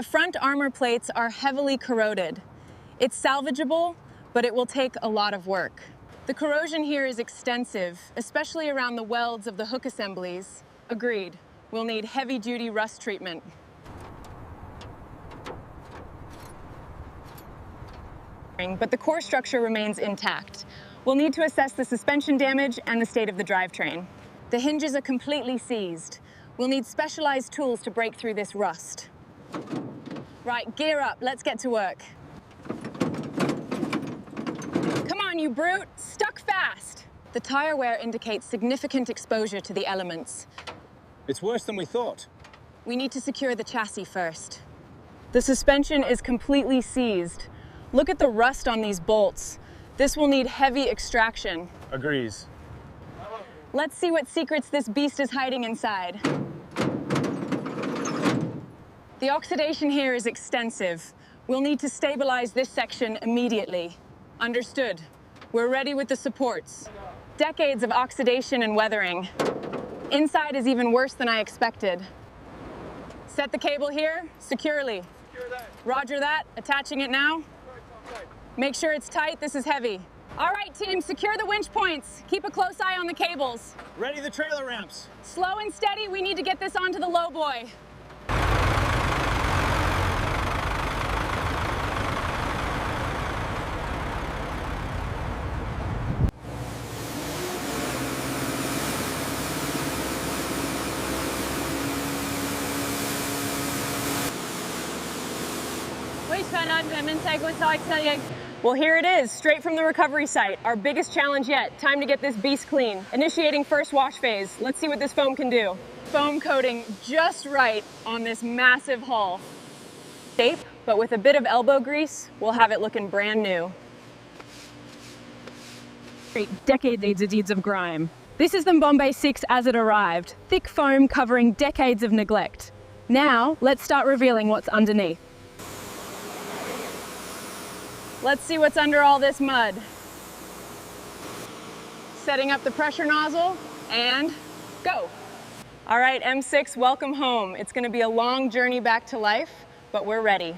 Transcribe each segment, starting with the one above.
the front armor plates are heavily corroded. It's salvageable, but it will take a lot of work. The corrosion here is extensive, especially around the welds of the hook assemblies. Agreed, we'll need heavy-duty rust treatment. But the core structure remains intact. We'll need to assess the suspension damage and the state of the drivetrain. The hinges are completely seized. We'll need specialized tools to break through this rust. Right, gear up, let's get to work. Come on, you brute, stuck fast. The tire wear indicates significant exposure to the elements. It's worse than we thought. We need to secure the chassis first. The suspension is completely seized. Look at the rust on these bolts. This will need heavy extraction. Agrees. Let's see what secrets this beast is hiding inside. The oxidation here is extensive. We'll need to stabilize this section immediately. Understood. We're ready with the supports. Decades of oxidation and weathering. Inside is even worse than I expected. Set the cable here, securely. Roger that, attaching it now. Make sure it's tight, this is heavy. All right, team, secure the winch points. Keep a close eye on the cables. Ready the trailer ramps. Slow and steady, we need to get this onto the lowboy. Well, here it is, straight from the recovery site. Our biggest challenge yet. Time to get this beast clean. Initiating first wash phase. Let's see what this foam can do. Foam coating just right on this massive hull. Shape, but with a bit of elbow grease, we'll have it looking brand new. Decades of grime. This is the Bombay 6 as it arrived. Thick foam covering decades of neglect. Now, let's start revealing what's underneath. Let's see what's under all this mud. Setting up the pressure nozzle, and go. All right, M6, welcome home. It's gonna be a long journey back to life, but we're ready.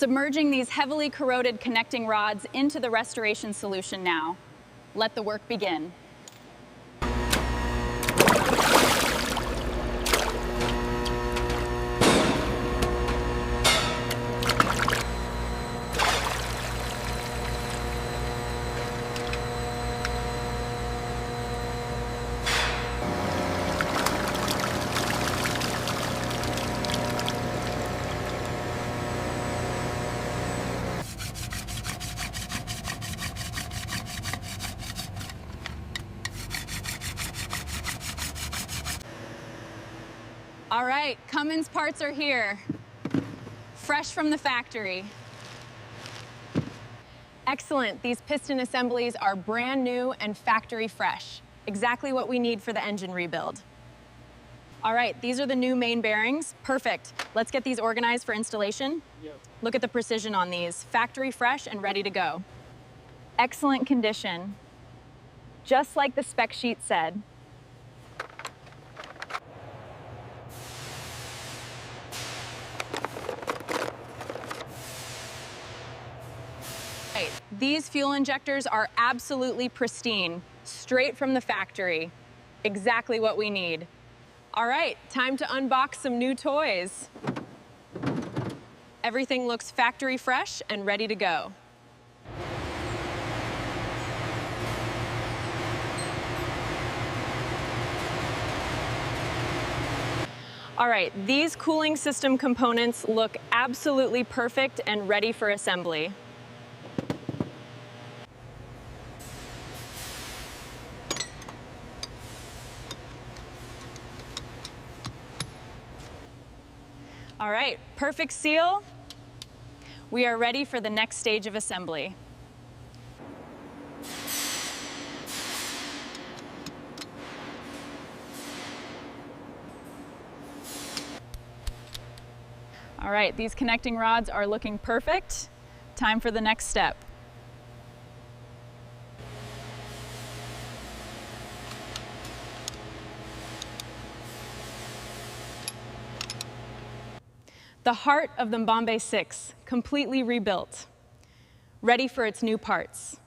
submerging these heavily corroded connecting rods into the restoration solution now. Let the work begin. All right, Cummins parts are here, fresh from the factory. Excellent. These piston assemblies are brand new and factory fresh. Exactly what we need for the engine rebuild. All right, these are the new main bearings. Perfect. Let's get these organized for installation. Yep. Look at the precision on these. Factory fresh and ready to go. Excellent condition. Just like the spec sheet said. Right. These fuel injectors are absolutely pristine, straight from the factory. Exactly what we need. All right, time to unbox some new toys. Everything looks factory fresh and ready to go. All right, these cooling system components look absolutely perfect and ready for assembly. All right, perfect seal. We are ready for the next stage of assembly. All right, these connecting rods are looking perfect. Time for the next step. The heart of the Bombay 6, completely rebuilt, ready for its new parts.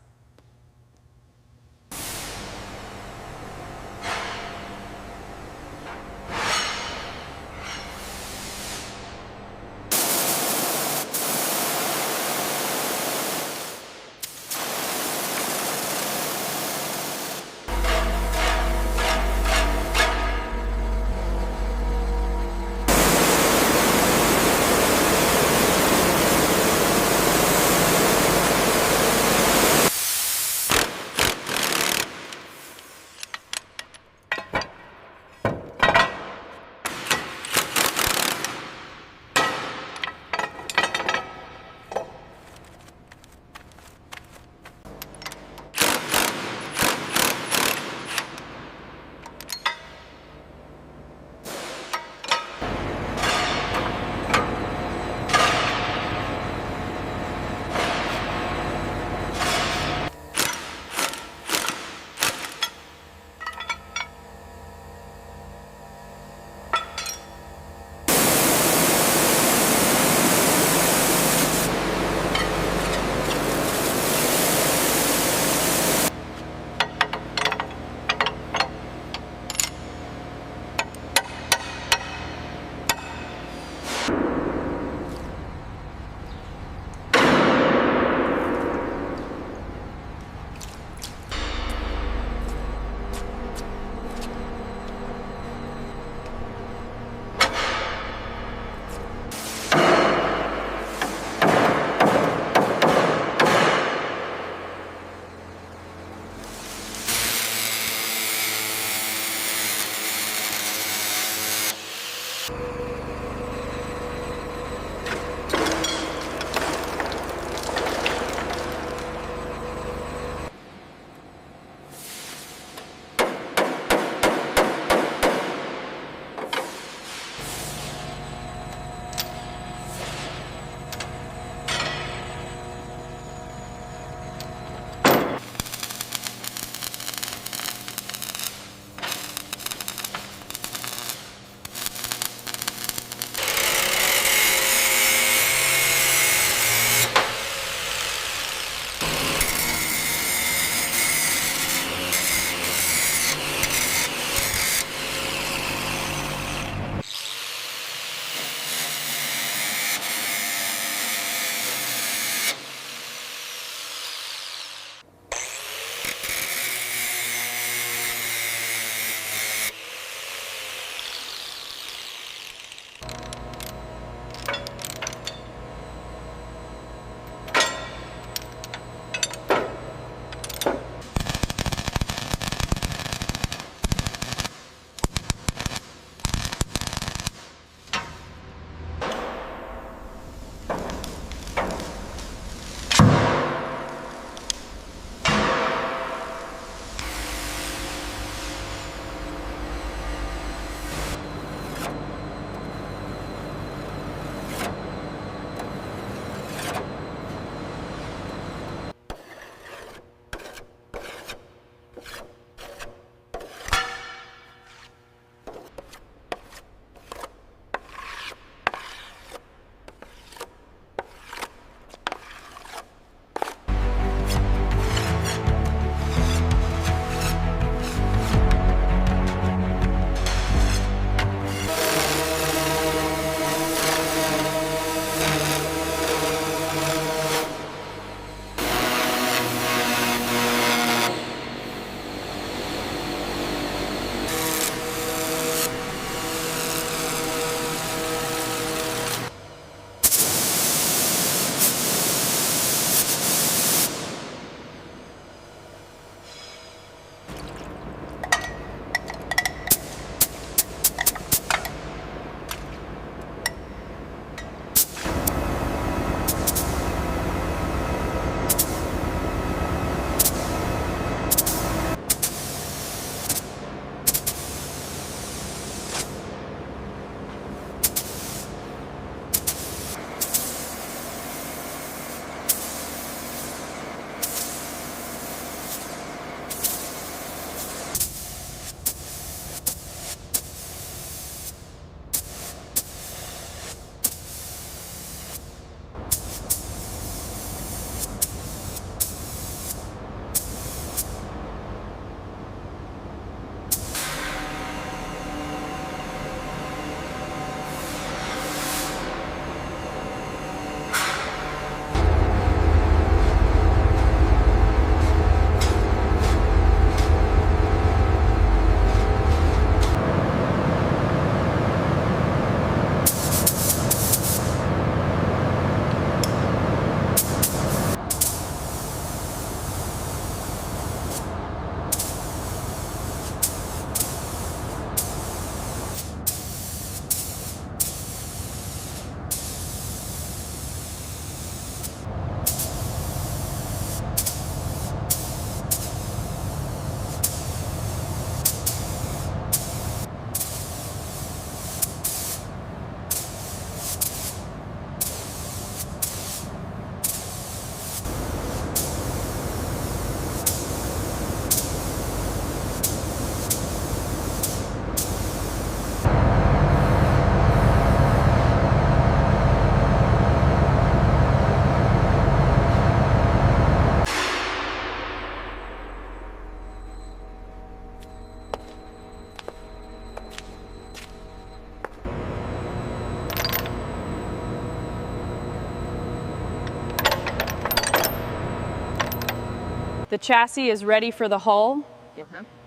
The chassis is ready for the hull.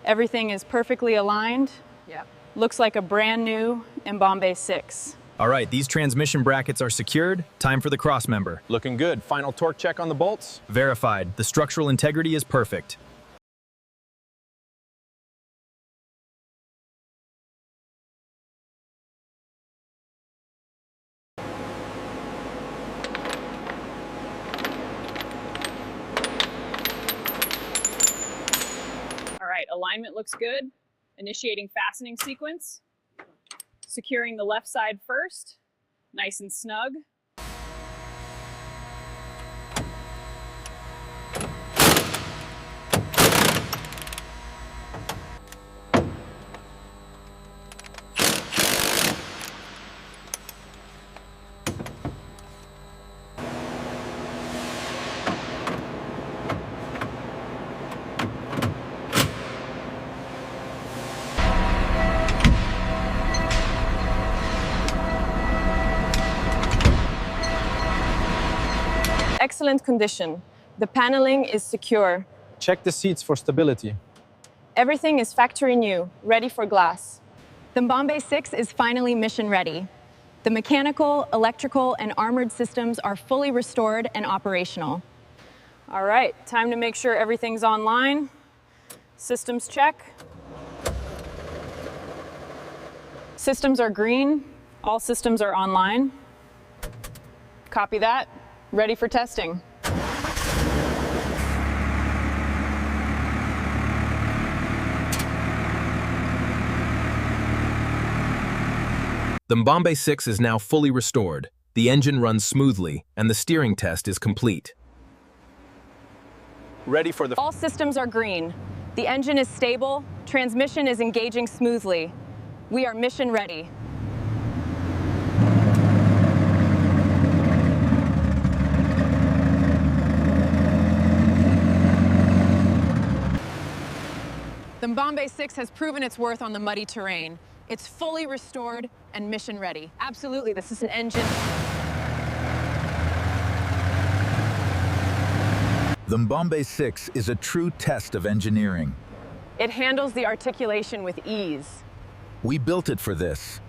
Everything is perfectly aligned. Looks like a brand new Amphibious 6. All right, these transmission brackets are secured. Time for the crossmember. Looking good. Final torque check on the bolts. Verified. The structural integrity is perfect. All right, alignment looks good. Initiating fastening sequence. Securing the left side first. Nice and snug. Excellent condition. The paneling is secure. Check the seats for stability. Everything is factory new, ready for glass. The Amphibious 6 is finally mission ready. The mechanical, electrical, and armored systems are fully restored and operational. All right, time to make sure everything's online. Systems check. Systems are green. All systems are online. Copy that. Ready for testing. The Amphibious 6 is now fully restored. The engine runs smoothly, and the steering test is complete. Ready for the... All systems are green. The engine is stable. Transmission is engaging smoothly. We are mission ready. The Amphibious 6 has proven its worth on the muddy terrain. It's fully restored and mission ready. Absolutely, this is an engine. The Amphibious 6 is a true test of engineering. It handles the articulation with ease. We built it for this.